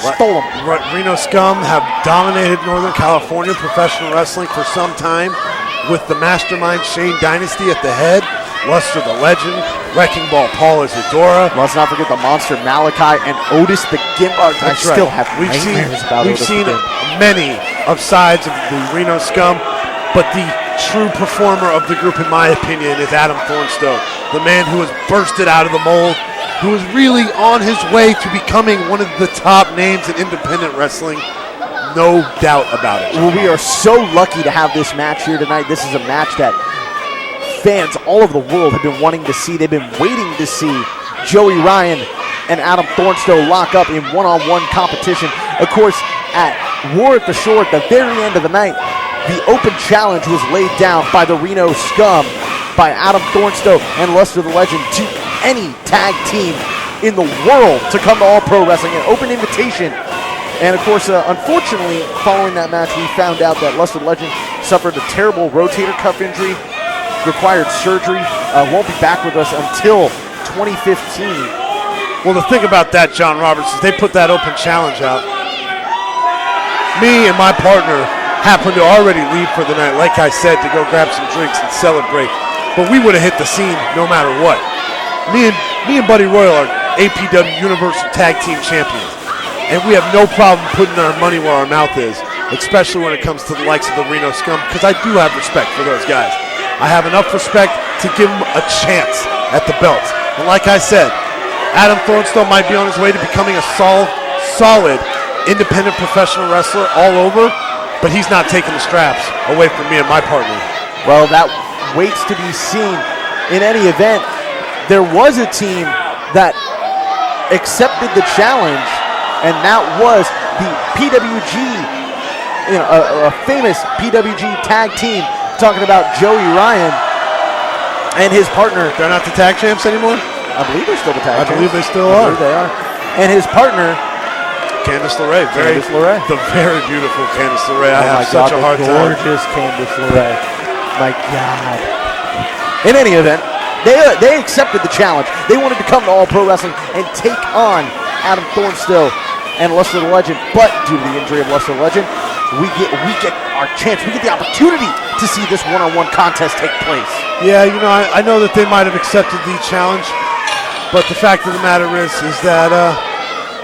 Stole them. Reno Scum have dominated Northern California professional wrestling for some time with the mastermind Shane Dynasty at the head. Luster the Legend, Wrecking Ball Paul Isadora. Let's not forget the monster Malachi and Otis the Gimp. I still have nightmares about Otis the Gimp. We've seen many of sides of the Reno Scum, but the true performer of the group, in my opinion, is Adam Thornstowe, the man who has bursted out of the mold, who is really on his way to becoming one of the top names in independent wrestling. No doubt about it. Well, we are so lucky to have this match here tonight. This is a match that fans all over the world have been wanting to see. They've been waiting to see Joey Ryan and Adam Thornstowe lock up in one-on-one competition. Of course, at War at the Shore, at the very end of the night, the open challenge was laid down by the Reno Scum, by Adam Thornstowe and Luster the Legend, to any tag team in the world to come to All Pro Wrestling, an open invitation. And of course, unfortunately, following that match, we found out that Luster the Legend suffered a terrible rotator cuff injury, required surgery, won't be back with us until 2015. Well, the thing about that, John Roberts, is they put that open challenge out. Me and my partner happened to already leave for the night, like I said, to go grab some drinks and celebrate. But we would have hit the scene no matter what. Me and Buddy Royal are APW Universal Tag Team Champions. And we have no problem putting our money where our mouth is, especially when it comes to the likes of the Reno Scum, because I do have respect for those guys. I have enough respect to give them a chance at the belts. And like I said, Adam Thornstowe might be on his way to becoming a solid independent professional wrestler all over, but he's not taking the straps away from me and my partner. Well, that waits to be seen. In any event, there was a team that accepted the challenge, and that was the PWG, a famous PWG tag team. Talking about Joey Ryan and his partner. They're not the tag champs anymore? I believe they're still the tag champs. I believe they still are. They are. And his partner, Candice LeRae. The very beautiful Candice LeRae. I have such a hard time. Gorgeous Candice LeRae. My God. In any event, they accepted the challenge. They wanted to come to All Pro Wrestling and take on Adam Thornstowe and Luster the Legend. But due to the injury of Luster the Legend, we get our chance. We get the opportunity to see this one-on-one contest take place. Yeah, I know that they might have accepted the challenge, but the fact of the matter is that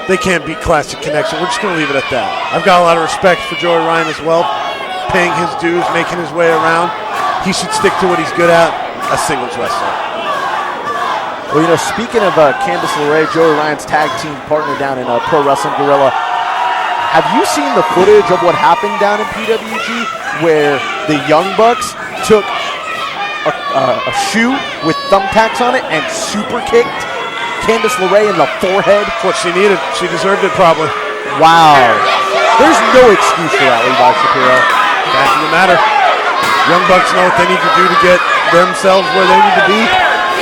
they can't beat Classic Connection. We're just going to leave it at that. I've got a lot of respect for Joey Ryan as well, paying his dues, making his way around. He should stick to what he's good at, a singles wrestler. Well, speaking of Candice LeRae, Joey Ryan's tag team partner down in Pro Wrestling Guerrilla, have you seen the footage of what happened down in PWG where the Young Bucks took a shoe with thumbtacks on it and super kicked Candice LeRae in the forehead? That's what she needed. She deserved it probably. Wow. There's no excuse for that, Levi Shapiro. Fact of the matter. Young Bucks know what they need to do to get themselves where they need to be.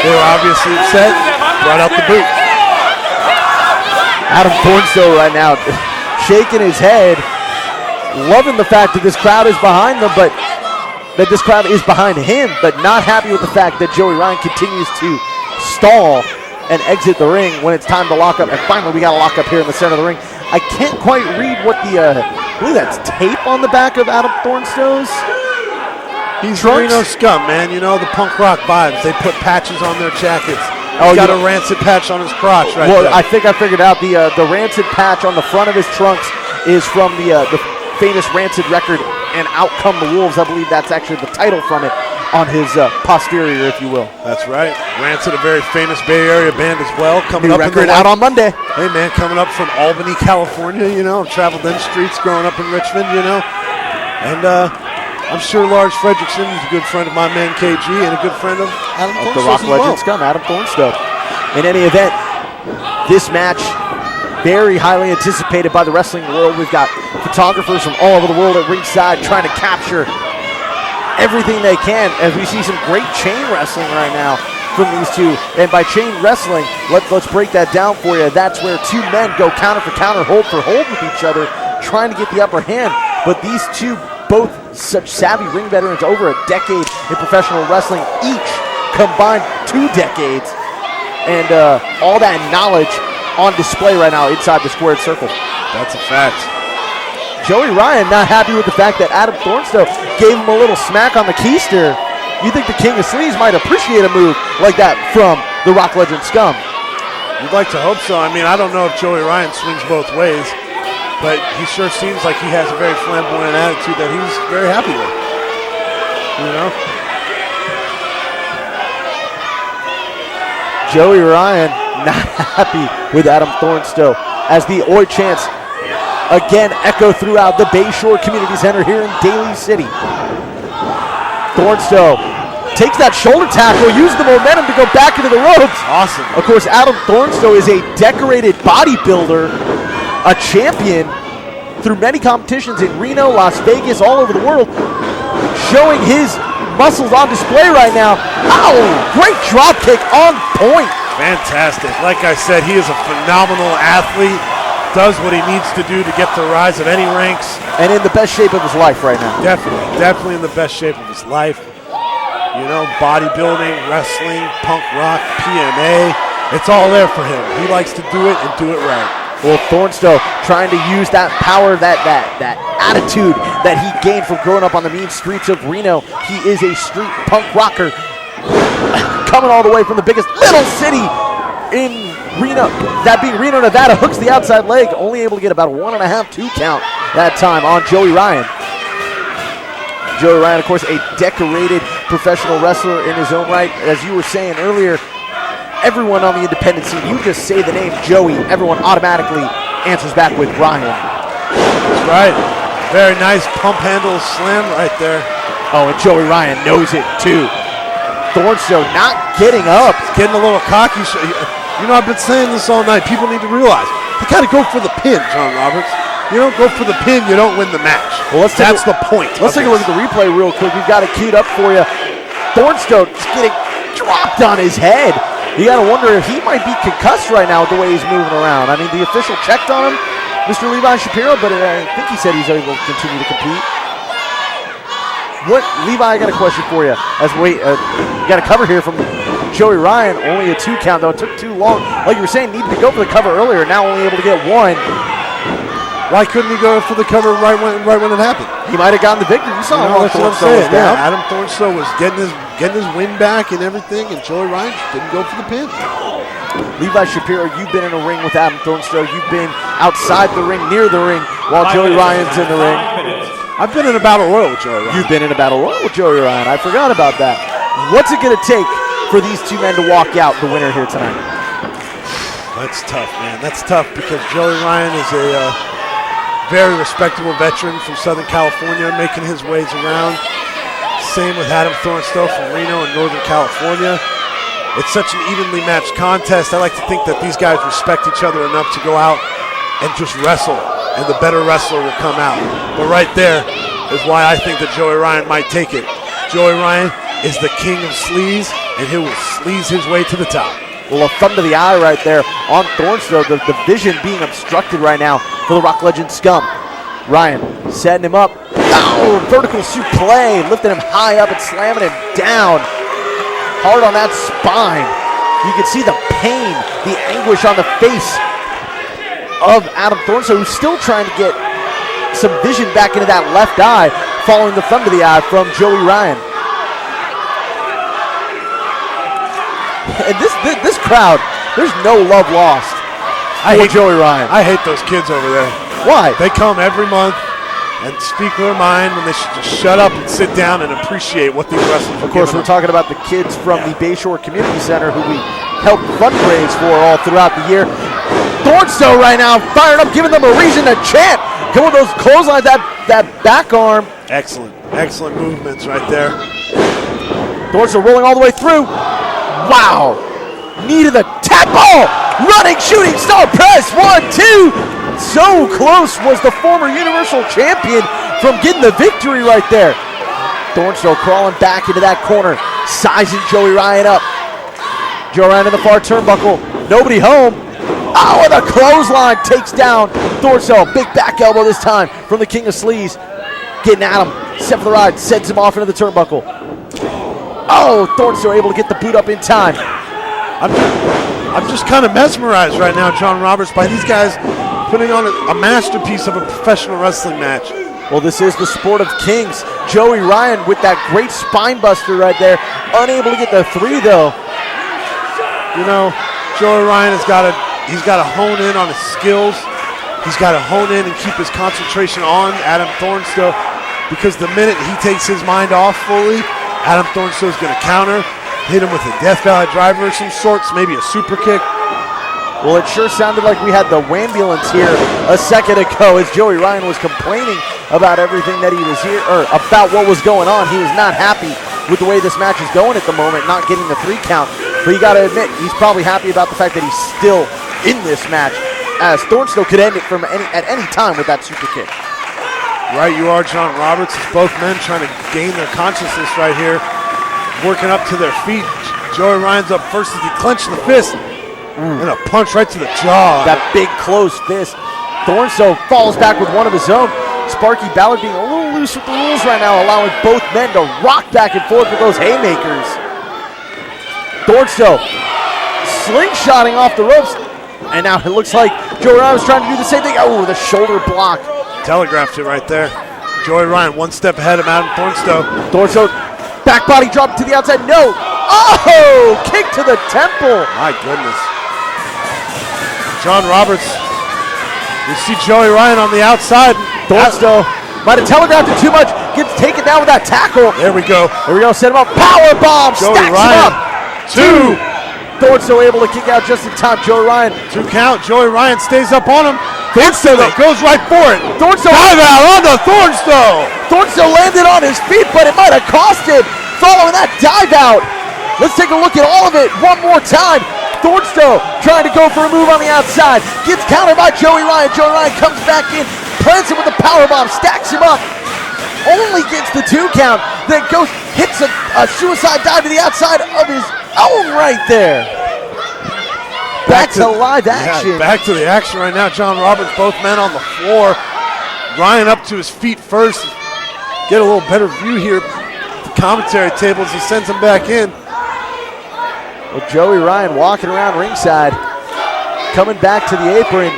They were obviously upset. Brought out the boot. Adam Thornstowe right now shaking his head, loving the fact that this crowd is behind them, but that this crowd is behind him, but not happy with the fact that Joey Ryan continues to stall and exit the ring when it's time to lock up. And finally, we got to lock up here in the center of the ring. I can't quite read what I believe that's tape on the back of Adam Thornstowe's. He's Reno Scum, man. The punk rock vibes. They put patches on their jackets. He's got a rancid patch on his crotch right there. I think I figured out the rancid patch on the front of his trunks is from the famous Rancid record and Out Come the Wolves. I believe that's actually the title from it on his posterior, if you will. That's right. Rancid, a very famous Bay Area band as well. Coming New up record out on Monday. Hey, man, coming up from Albany, California, I've traveled them streets growing up in Richmond, And I'm sure Lars Fredrickson is a good friend of my man KG and a good friend of Adam Thornstowe. The Rock Legend Scum, Adam Thornstowe. In any event, this match, very highly anticipated by the wrestling world. We've got photographers from all over the world at ringside trying to capture everything they can, as we see some great chain wrestling right now from these two. And by chain wrestling, let's break that down for you. That's where two men go counter for counter, hold for hold with each other, trying to get the upper hand. But these two, both such savvy ring veterans, over a decade in professional wrestling, each combined 2 decades. And all that knowledge on display right now inside the squared circle. That's a fact. Joey Ryan not happy with the fact that Adam Thornstowe gave him a little smack on the keister. You think the King of Sleaze might appreciate a move like that from the Rock Legend Scum? You'd like to hope so. I mean, I don't know if Joey Ryan swings both ways, but he sure seems like he has a very flamboyant attitude that he's very happy with. You know? Joey Ryan not happy with Adam Thornstowe as the Oi chants again echo throughout the Bayshore Community Center here in Daly City. Thornstowe takes that shoulder tackle, uses the momentum to go back into the ropes. Awesome. Of course, Adam Thornstowe is a decorated bodybuilder, a champion through many competitions in Reno, Las Vegas, all over the world, showing his muscles on display right now. Ow! Great drop kick on point. Fantastic. Like I said, he is a phenomenal athlete, does what he needs to do to get the rise of any ranks. And in the best shape of his life right now. Definitely in the best shape of his life. You know, bodybuilding, wrestling, punk rock, PMA, it's all there for him. He likes to do it and do it right. Well, Thornstowe trying to use that power, that attitude that he gained from growing up on the mean streets of Reno. He is a street punk rocker coming all the way from the biggest little city in Reno, that being Reno, Nevada. Hooks the outside leg, only able to get about a 1.5, 2 count that time on Joey Ryan. Joey Ryan, of course, a decorated professional wrestler in his own right. As you were saying earlier, everyone on the independent scene, you just say the name Joey, everyone automatically answers back with Ryan. That's right. Very nice pump handle slam right there. Oh, and Joey Ryan knows it too. Thornstowe not getting up. He's getting a little cocky. You know, I've been saying this all night. People need to realize you got to go for the pin, John Roberts. You don't go for the pin, you don't win the match. Well, that's the point. Let's take a look at the replay real quick. We've got it queued up for you. Thornstowe just getting dropped on his head. You got to wonder if he might be concussed right now with the way he's moving around. I mean, the official checked on him, Mr. Levi Shapiro, but I think he said he's able to continue to compete. Levi, I got a question for you. You got a cover here from Joey Ryan, only a 2 count, though. It took too long. Like you were saying, needed to go for the cover earlier, now only able to get 1. Why couldn't he go for the cover right when it happened? He might have gotten the victory. You saw how Thornstowe was down. Yeah, Adam Thornstowe was getting his win back and everything, and Joey Ryan didn't go for the pin. Levi Shapiro, you've been in a ring with Adam Thornstowe. You've been outside the ring, near the ring, while Joey Ryan's in the ring. I've been in a battle royal with Joey Ryan. You've been in a battle royal with Joey Ryan. I forgot about that. What's it going to take for these two men to walk out the winner here tonight? That's tough, man. That's tough because Joey Ryan is a very respectable veteran from Southern California, making his ways around. Same with Adam Thornstowe from Reno and Northern California. It's such an evenly matched contest. I like to think that these guys respect each other enough to go out and just wrestle, and the better wrestler will come out. But right there is why I think that Joey Ryan might take it. Joey Ryan is the king of sleaze, and he will sleaze his way to the top. Well, a thumb to the eye right there on Thornstowe. The vision being obstructed right now for the Rock Legend Scum. Ryan setting him up. Oh, vertical suplex, lifting him high up and slamming him down. Hard on that spine. You can see the pain, the anguish on the face of Adam Thornstowe, who's still trying to get some vision back into that left eye following the thumb to the eye from Joey Ryan. And this crowd, there's no love lost for Joey Ryan. I hate those kids over there. Why? They come every month and speak their mind when they should just shut up and sit down and appreciate what these wrestlers are. Of course, we're talking about the kids from the Bayshore Community Center who we help fundraise for all throughout the year. Thornstowe right now fired up, giving them a reason to chant. Going with those clotheslines, that back arm. Excellent movements right there. Thornstowe rolling all the way through. Wow. Knee to the tap ball. Running, shooting star press. 1, 2. So close was the former Universal Champion from getting the victory right there. Thornstowe crawling back into that corner, sizing Joey Ryan up. Joey Ryan in the far turnbuckle. Nobody home. Oh, and a clothesline takes down Thornstowe. Big back elbow this time from the King of Sleaze. Getting at him. Set for the ride. Sends him off into the turnbuckle. Oh, Thornstowe able to get the boot up in time. I'm just kind of mesmerized right now, John Roberts, by these guys putting on a masterpiece of a professional wrestling match. Well, this is the sport of kings. Joey Ryan with that great spine buster right there. Unable to get the 3, though. You know, Joey Ryan he's got to hone in on his skills. He's got to hone in and keep his concentration on Adam Thornstowe, because the minute he takes his mind off fully, Adam Thornstowe is going to counter, hit him with a Death Valley driver of some sorts, maybe a super kick. Well, it sure sounded like we had the wambulance here a second ago as Joey Ryan was complaining about everything that he was here, or about what was going on. He was not happy with the way this match is going at the moment, not getting the 3 count. But you got to admit, he's probably happy about the fact that he's still in this match, as Thornstowe could end it from at any time with that super kick. Right, you are, John Roberts. It's both men trying to gain their consciousness right here, working up to their feet. Joey Ryan's up first as he clenched the fist. And a punch right to the jaw. That big closed fist. Thornstowe falls back with one of his own. Sparky Ballard being a little loose with the rules right now, allowing both men to rock back and forth with those haymakers. Thornstowe slingshotting off the ropes. And now it looks like Joey Ryan was trying to do the same thing. Oh, the shoulder block. Telegraphed it right there. Joey Ryan 1 step ahead of Adam Thornstowe. Thornstowe back body drop to the outside. No. Oh, kick to the temple. My goodness. John Roberts, you see Joey Ryan on the outside. Thornstowe might have telegraphed it too much. Gets taken down with that tackle. There we go. There we go. Set him up. Power bomb. Joey Stacks Ryan. him up. 2. Thornstowe able to kick out just in time. Joey Ryan. 2 count. Joey Ryan stays up on him. Thornstowe goes right for it. Thornstowe dive out onto Thornstowe. Thornstowe landed on his feet, but it might have cost him following that dive out. Let's take a look at all of it one more time. Thornstowe trying to go for a move on the outside. Gets countered by Joey Ryan. Joey Ryan comes back in, plants him with a powerbomb, stacks him up. Only gets the 2 count. Then goes, hits a suicide dive to the outside of his own right there. Back to live action. Yeah, back to the action right now. John Roberts, both men on the floor. Ryan up to his feet first. Get a little better view here at the commentary table as he sends him back in. Well, Joey Ryan walking around ringside, coming back to the apron.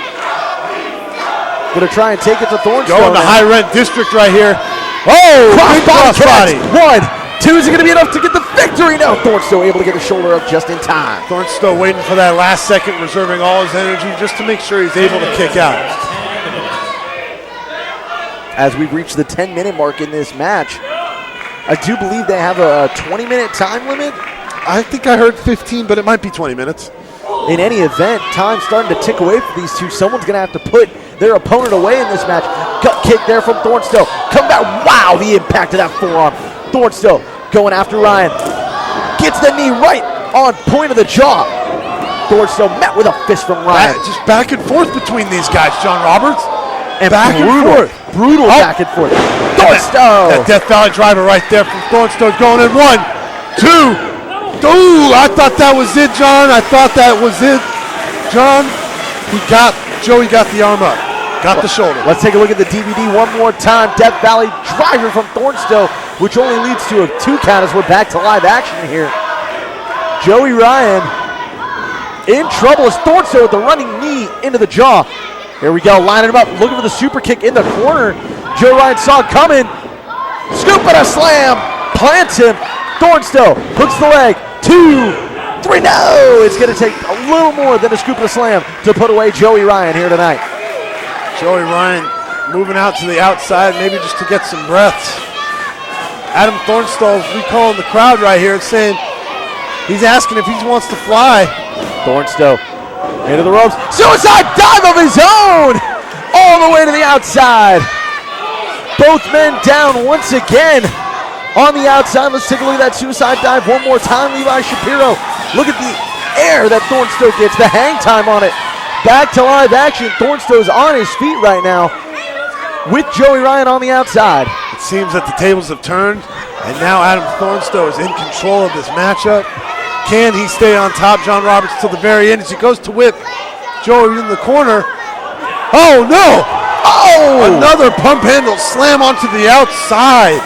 Going to try and take it to Thornstowe. Going to high rent district right here. Oh, crossbody. 1, 2 is it going to be enough to get the victory? No, Thornstowe able to get the shoulder up just in time. Thornstowe waiting for that last second, reserving all his energy just to make sure he's able to kick out. As we've reached the 10-minute mark in this match, I do believe they have a 20-minute time limit. I think I heard 15, but it might be 20 minutes. In any event, time's starting to tick away for these two. Someone's going to have to put their opponent away in this match. Gut kick there from Thornstowe. Come back. Wow, the impact of that forearm. Thornstowe going after Ryan. Gets the knee right on point of the jaw. Thornstowe met with a fist from Ryan. Just back and forth between these guys, John Roberts. And back brutal, and forth. Brutal back and forth. Thornstowe. That Death Valley driver right there from Thornstowe going in 1, 2. Ooh, I thought that was it, John. I thought that was it. John, Joey got the arm up. Got the shoulder. Let's take a look at the DVD one more time. Death Valley driver from Thornstowe, which only leads to a 2 count as we're back to live action here. Joey Ryan in trouble as Thornstowe with the running knee into the jaw. Here we go, lining him up, looking for the super kick in the corner. Joey Ryan saw it coming. Scoop and a slam. Plants him. Thornstowe hooks the leg. 2, 3, no! It's going to take a little more than a scoop and a slam to put away Joey Ryan here tonight. Joey Ryan moving out to the outside, maybe just to get some breaths. Adam Thornstowe recalling the crowd right here and saying he's asking if he wants to fly. Thornstowe into the ropes. Suicide dive of his own! All the way to the outside. Both men down once again. On the outside, let's take a look at that suicide dive one more time. Levi Shapiro, look at the air that Thornstowe gets, the hang time on it. Back to live action. Thornstowe's on his feet right now with Joey Ryan on the outside. It seems that the tables have turned, and now Adam Thornstowe is in control of this matchup. Can he stay on top, John Roberts, till the very end as he goes to whip Joey in the corner? Oh, no! Oh! Another pump handle slam onto the outside.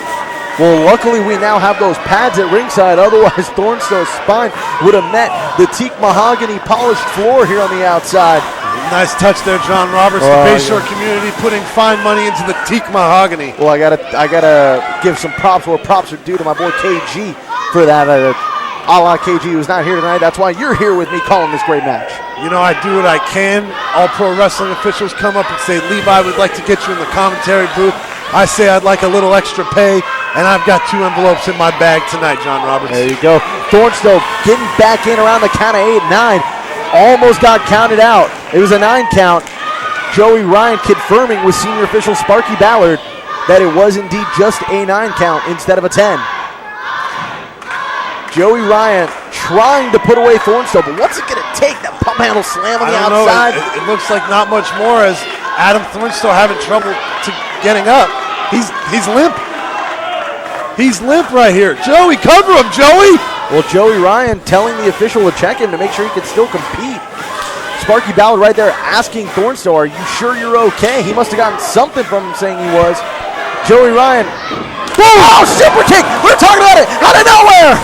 Well, luckily we now have those pads at ringside. Otherwise, Thornstowe's spine would have met the teak mahogany polished floor here on the outside. Nice touch there, John Roberts. The Bayshore community putting fine money into the teak mahogany. Well, I gotta give some props where props are due to my boy KG for that. A la KG, who's not here tonight. That's why you're here with me calling this great match. You know, I do what I can. All pro wrestling officials come up and say, Levi, we'd like to get you in the commentary booth. I say I'd like a little extra pay, and I've got 2 envelopes in my bag tonight, John Roberts. There you go. Thornstowe getting back in around the count of 8-9. Almost got counted out. It was a 9 count. Joey Ryan confirming with senior official Sparky Ballard that it was indeed just a 9 count instead of a 10. Joey Ryan trying to put away Thornstowe, but what's it going to take? That pump handle slam on the outside? It looks like not much more as Adam Thornstowe having trouble getting up. He's limp. He's limp right here. Joey, cover him, Joey! Well, Joey Ryan telling the official to check him to make sure he can still compete. Sparky Ballard right there asking Thornstowe, are you sure you're okay? He must have gotten something from him saying he was. Joey Ryan. Oh, super kick! We're talking about it out of nowhere!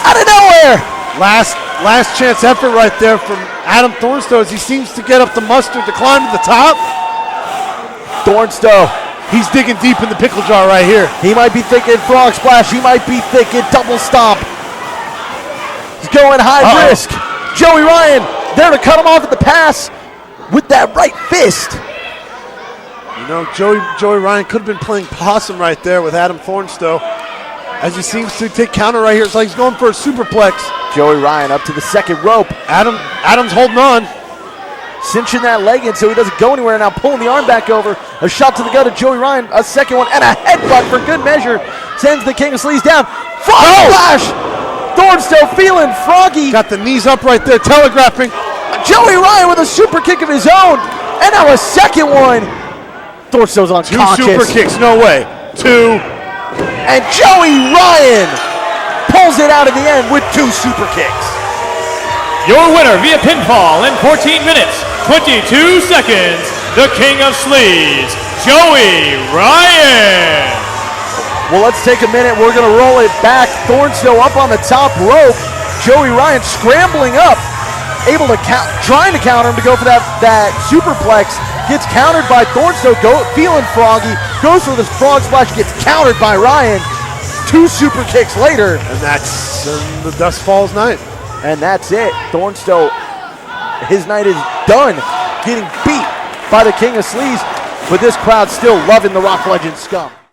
Out of nowhere! Last chance effort right there from Adam Thornstowe as he seems to get up the mustard to climb to the top. Thornstowe. He's digging deep in the pickle jar right here. He might be thinking frog splash. He might be thinking double stomp. He's going high risk. Joey Ryan there to cut him off at the pass with that right fist. You know, Joey Ryan could have been playing possum right there with Adam Thornstowe as he seems to take counter right here. It's like he's going for a superplex. Joey Ryan up to the second rope. Adam's holding on. Cinching that leg in so he doesn't go anywhere. Now pulling the arm back over. A shot to the gut of Joey Ryan. A second one and a headbutt for good measure. Sends the King of Sleaze down. Frog splash! Thornstowe feeling froggy. Got the knees up right there, telegraphing. Joey Ryan with a super kick of his own. And now a second one. Thornstowe's unconscious. 2 super kicks, no way. 2. And Joey Ryan pulls it out at the end with 2 super kicks. Your winner via pinfall in 14 minutes, 22 seconds, the King of Sleaze, Joey Ryan. Well, let's take a minute. We're going to roll it back. Thornstowe up on the top rope. Joey Ryan scrambling up, able to trying to counter him to go for that superplex. Gets countered by Thornstowe, feeling froggy, goes for this frog splash, gets countered by Ryan. 2 super kicks later. And that's the Dust Falls night. And that's it. Thornstowe, his night is done, getting beat by the King of Sleaze, but this crowd still loving the Rock Legend scum.